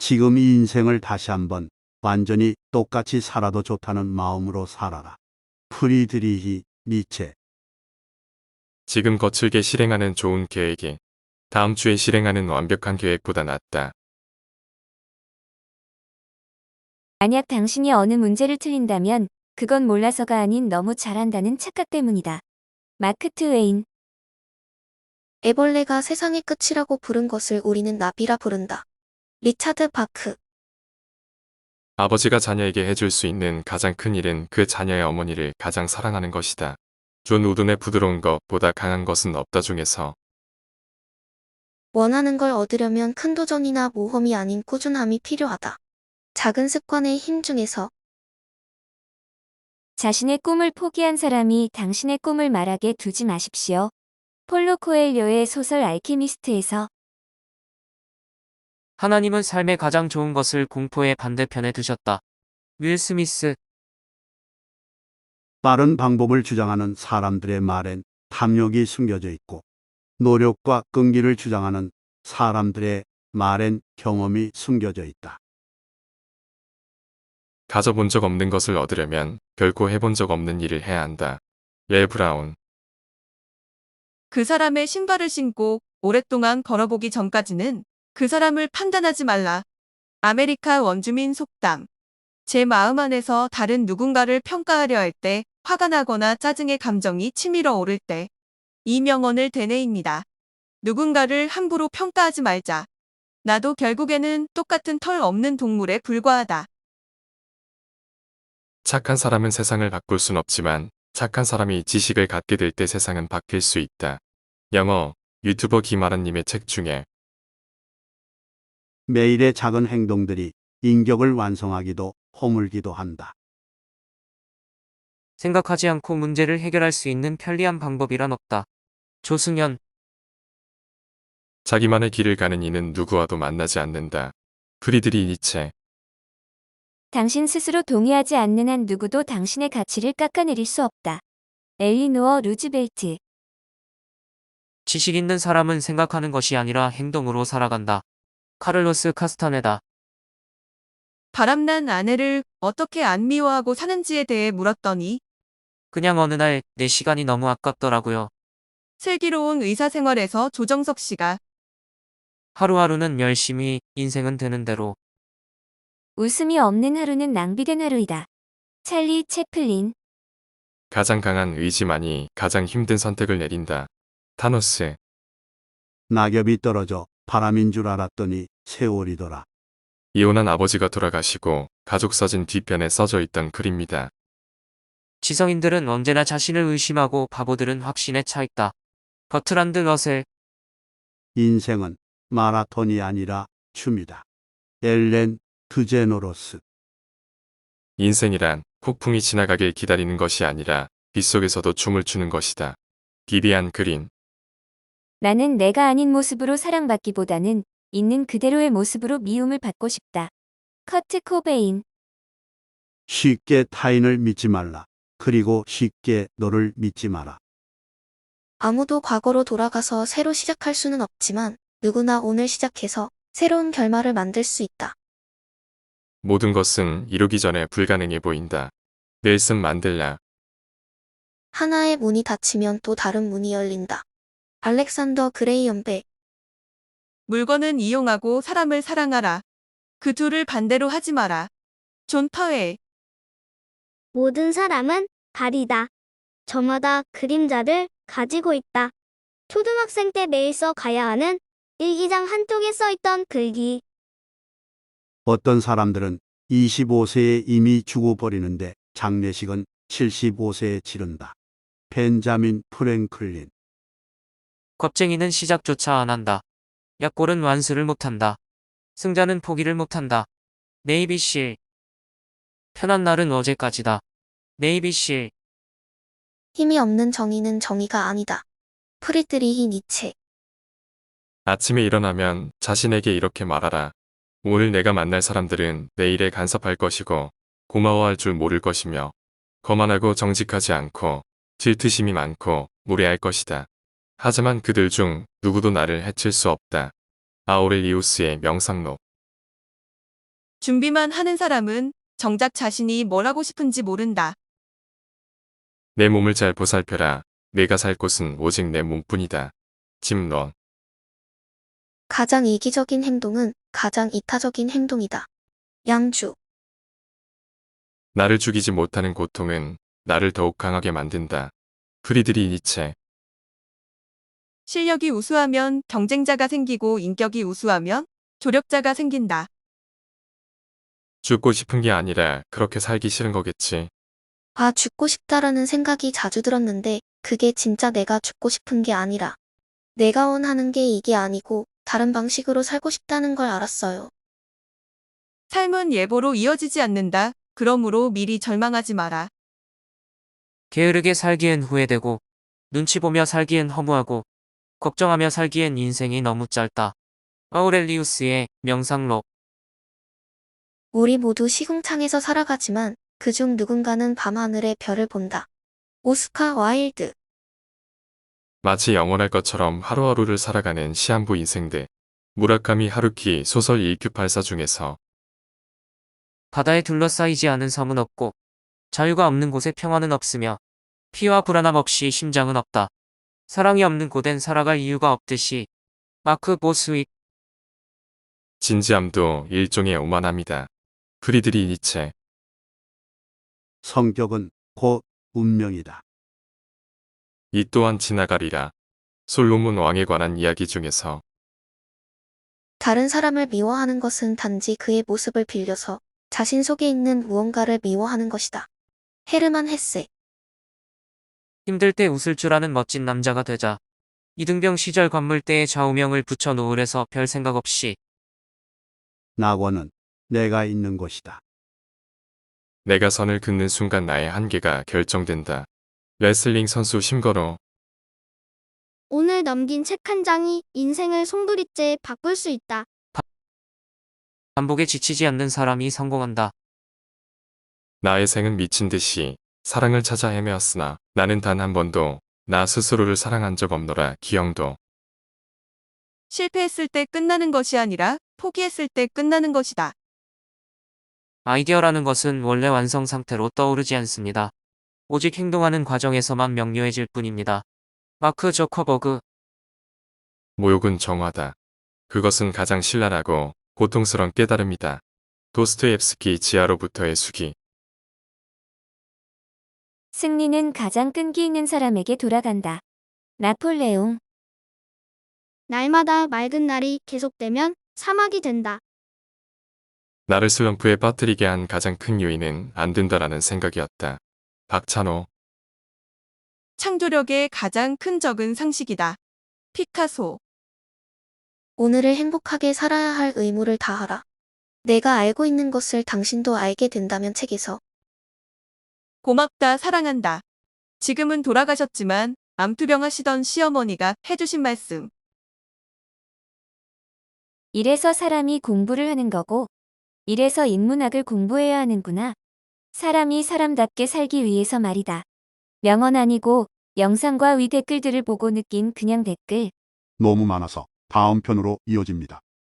지금 이 인생을 다시 한번 완전히 똑같이 살아도 좋다는 마음으로 살아라. 프리드리히 니체. 지금 거칠게 실행하는 좋은 계획이 다음 주에 실행하는 완벽한 계획보다 낫다. 만약 당신이 어느 문제를 틀린다면 그건 몰라서가 아닌 너무 잘한다는 착각 때문이다. 마크 트웨인. 애벌레가 세상의 끝이라고 부른 것을 우리는 나비라 부른다. 리차드 바크. 아버지가 자녀에게 해줄 수 있는 가장 큰 일은 그 자녀의 어머니를 가장 사랑하는 것이다. 존 우든의 부드러운 것보다 강한 것은 없다 중에서 원하는 걸 얻으려면 큰 도전이나 모험이 아닌 꾸준함이 필요하다. 작은 습관의 힘 중에서 자신의 꿈을 포기한 사람이 당신의 꿈을 말하게 두지 마십시오. 폴로 코엘료의 소설 알키미스트에서. 하나님은 삶의 가장 좋은 것을 공포의 반대편에 두셨다. 윌 스미스. 빠른 방법을 주장하는 사람들의 말엔 탐욕이 숨겨져 있고, 노력과 끈기를 주장하는 사람들의 말엔 경험이 숨겨져 있다. 가져본 적 없는 것을 얻으려면 결코 해본 적 없는 일을 해야 한다. 레 브라운. 그 사람의 신발을 신고 오랫동안 걸어보기 전까지는 그 사람을 판단하지 말라. 아메리카 원주민 속담. 제 마음 안에서 다른 누군가를 평가하려 할 때, 화가 나거나 짜증의 감정이 치밀어 오를 때, 이 명언을 되뇌입니다. 누군가를 함부로 평가하지 말자. 나도 결국에는 똑같은 털 없는 동물에 불과하다. 착한 사람은 세상을 바꿀 순 없지만 착한 사람이 지식을 갖게 될 때 세상은 바뀔 수 있다. 영어, 유튜버 김아란님의 책 중에 매일의 작은 행동들이 인격을 완성하기도 허물기도 한다. 생각하지 않고 문제를 해결할 수 있는 편리한 방법이란 없다. 조승연. 자기만의 길을 가는 이는 누구와도 만나지 않는다. 프리드리 니체. 당신 스스로 동의하지 않는 한 누구도 당신의 가치를 깎아내릴 수 없다. 엘리노어 루즈벨트. 지식 있는 사람은 생각하는 것이 아니라 행동으로 살아간다. 카를로스 카스타네다. 바람난 아내를 어떻게 안 미워하고 사는지에 대해 물었더니 그냥 어느 날 내 시간이 너무 아깝더라고요. 슬기로운 의사생활에서 조정석 씨가 하루하루는 열심히, 인생은 되는 대로. 웃음이 없는 하루는 낭비된 하루이다. 찰리 채플린. 가장 강한 의지만이 가장 힘든 선택을 내린다. 타노스. 낙엽이 떨어져 바람인 줄 알았더니 세월이더라. 이혼한 아버지가 돌아가시고 가족 사진 뒤편에 써져 있던 글입니다. 지성인들은 언제나 자신을 의심하고 바보들은 확신에 차 있다. 버트란드 러셀. 인생은 마라톤이 아니라 춤이다. 엘렌 드제노로스. 인생이란 폭풍이 지나가길 기다리는 것이 아니라 빗속에서도 춤을 추는 것이다. 비비안 그린. 나는 내가 아닌 모습으로 사랑받기보다는 있는 그대로의 모습으로 미움을 받고 싶다. 커트 코베인. 쉽게 타인을 믿지 말라. 그리고 쉽게 너를 믿지 마라. 아무도 과거로 돌아가서 새로 시작할 수는 없지만 누구나 오늘 시작해서 새로운 결말을 만들 수 있다. 모든 것은 이루기 전에 불가능해 보인다. 넬슨 만델라. 하나의 문이 닫히면 또 다른 문이 열린다. 알렉산더 그레이엄 벨. 물건은 이용하고 사람을 사랑하라. 그 둘을 반대로 하지 마라. 존 터웰. 모든 사람은 달이다. 저마다 그림자를 가지고 있다. 초등학생 때 매일 써가야 하는 일기장 한쪽에 써있던 글귀. 어떤 사람들은 25세에 이미 죽어버리는데 장례식은 75세에 치른다. 벤자민 프랭클린. 겁쟁이는 시작조차 안 한다. 약골은 완수를 못한다. 승자는 포기를 못한다. 네이비실. 편한 날은 어제까지다. 네이비실. 힘이 없는 정의는 정의가 아니다. 프리드리히 니체. 아침에 일어나면 자신에게 이렇게 말하라. 오늘 내가 만날 사람들은 내일에 간섭할 것이고 고마워할 줄 모를 것이며 거만하고 정직하지 않고 질투심이 많고 무례할 것이다. 하지만 그들 중 누구도 나를 해칠 수 없다. 아우렐리우스의 명상록. 준비만 하는 사람은 정작 자신이 뭘 하고 싶은지 모른다. 내 몸을 잘 보살펴라. 내가 살 곳은 오직 내 몸뿐이다. 짐런. 가장 이기적인 행동은 가장 이타적인 행동이다. 양주. 나를 죽이지 못하는 고통은 나를 더욱 강하게 만든다. 프리드리 니체. 실력이 우수하면 경쟁자가 생기고 인격이 우수하면 조력자가 생긴다. 죽고 싶은 게 아니라 그렇게 살기 싫은 거겠지. 아, 죽고 싶다라는 생각이 자주 들었는데 그게 진짜 내가 죽고 싶은 게 아니라 내가 원하는 게 이게 아니고 다른 방식으로 살고 싶다는 걸 알았어요. 삶은 예보로 이어지지 않는다. 그러므로 미리 절망하지 마라. 게으르게 살기엔 후회되고, 눈치 보며 살기엔 허무하고, 걱정하며 살기엔 인생이 너무 짧다. 아우렐리우스의 명상록. 우리 모두 시궁창에서 살아가지만 그중 누군가는 밤하늘의 별을 본다. 오스카 와일드. 마치 영원할 것처럼 하루하루를 살아가는 시한부 인생들. 무라카미 하루키 소설 1Q84 중에서 바다에 둘러싸이지 않은 섬은 없고, 자유가 없는 곳에 평화는 없으며, 피와 불안함 없이 심장은 없다. 사랑이 없는 곳엔 살아갈 이유가 없듯이. 마크 보스윅. 진지함도 일종의 오만함이다. 프리드리 니체. 성격은 곧 운명이다. 이 또한 지나가리라. 솔로몬 왕에 관한 이야기 중에서 다른 사람을 미워하는 것은 단지 그의 모습을 빌려서 자신 속에 있는 무언가를 미워하는 것이다. 헤르만 헤세. 힘들 때 웃을 줄 아는 멋진 남자가 되자. 이등병 시절 관물대에 좌우명을 붙여 노을에서 별 생각 없이. 낙원은 내가 있는 곳이다. 내가 선을 긋는 순간 나의 한계가 결정된다. 레슬링 선수 심거로. 오늘 넘긴 책 한 장이 인생을 송두리째 바꿀 수 있다. 반복에 지치지 않는 사람이 성공한다. 나의 생은 미친 듯이 사랑을 찾아 헤매었으나 나는 단 한 번도 나 스스로를 사랑한 적 없노라. 기영도. 실패했을 때 끝나는 것이 아니라 포기했을 때 끝나는 것이다. 아이디어라는 것은 원래 완성 상태로 떠오르지 않습니다. 오직 행동하는 과정에서만 명료해질 뿐입니다. 마크 저커버그. 모욕은 정화다. 그것은 가장 신랄하고 고통스러운 깨달음이다. 도스토옙스키 지하로부터의 수기. 승리는 가장 끈기 있는 사람에게 돌아간다. 나폴레옹. 날마다 맑은 날이 계속되면 사막이 된다. 나를 슬럼프에 빠뜨리게 한 가장 큰 요인은 안 된다라는 생각이었다. 박찬호. 창조력의 가장 큰 적은 상식이다. 피카소. 오늘을 행복하게 살아야 할 의무를 다하라. 내가 알고 있는 것을 당신도 알게 된다면 책에서. 고맙다, 사랑한다. 지금은 돌아가셨지만 암투병 하시던 시어머니가 해주신 말씀. 이래서 사람이 공부를 하는 거고, 이래서 인문학을 공부해야 하는구나. 사람이 사람답게 살기 위해서 말이다. 명언 아니고 영상과 위 댓글들을 보고 느낀 그냥 댓글. 너무 많아서 다음 편으로 이어집니다.